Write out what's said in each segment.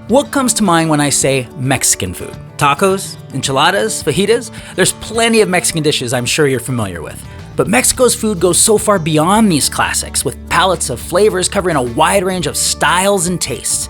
What comes to mind when I say Mexican food? Tacos, enchiladas, fajitas? There's plenty of Mexican dishes I'm sure you're familiar with. But Mexico's food goes so far beyond these classics, with palettes of flavors covering a wide range of styles and tastes.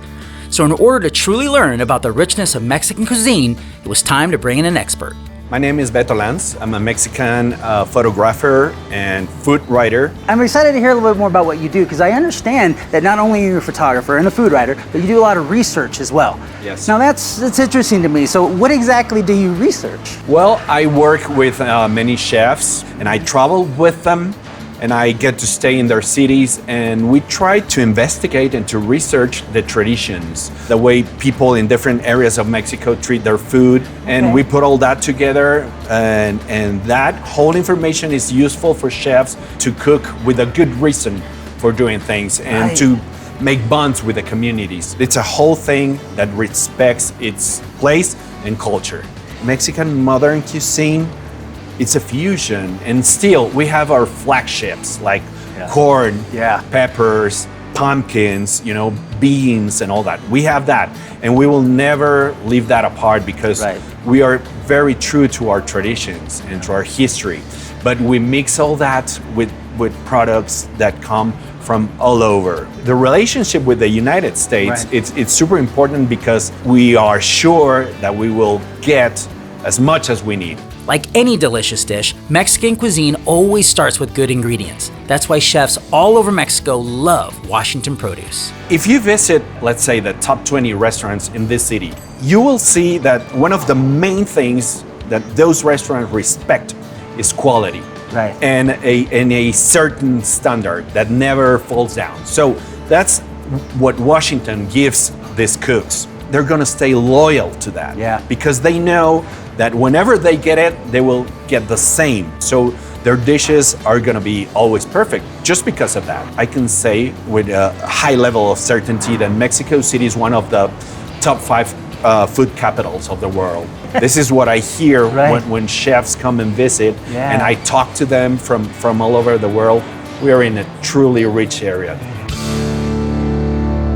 So in order to truly learn about the richness of Mexican cuisine, it was time to bring in an expert. My name is Beto Lanz. I'm a Mexican photographer and food writer. I'm excited to hear a little bit more about what you do, because I understand that not only are you a photographer and a food writer, but you do a lot of research as well. Yes. Now that's interesting to me. So what exactly do you research? Well, I work with many chefs and I travel with them and I get to stay in their cities, and we try to investigate and to research the traditions, the way people in different areas of Mexico treat their food, and we put all that together, and that whole information is useful for chefs to cook with a good reason for doing things and to make bonds with the communities. It's a whole thing that respects its place and culture. Mexican modern cuisine, it's a fusion, and still we have our flagships like corn, peppers, pumpkins, beans and all that. We have that, and we will never leave that apart because we are very true to our traditions and to our history. But we mix all that with products that come from all over. The relationship with the United States, it's super important because we are sure that we will get as much as we need. Like any delicious dish, Mexican cuisine always starts with good ingredients. That's why chefs all over Mexico love Washington produce. If you visit, let's say, the top 20 restaurants in this city, you will see that one of the main things that those restaurants respect is quality. And a certain standard that never falls down. So that's what Washington gives these cooks. They're gonna stay loyal to that because they know that whenever they get it, they will get the same. So their dishes are gonna be always perfect just because of that. I can say with a high level of certainty that Mexico City is one of the top 5 food capitals of the world. This is what I hear when chefs come and visit, and I talk to them from all over the world. We are in a truly rich area.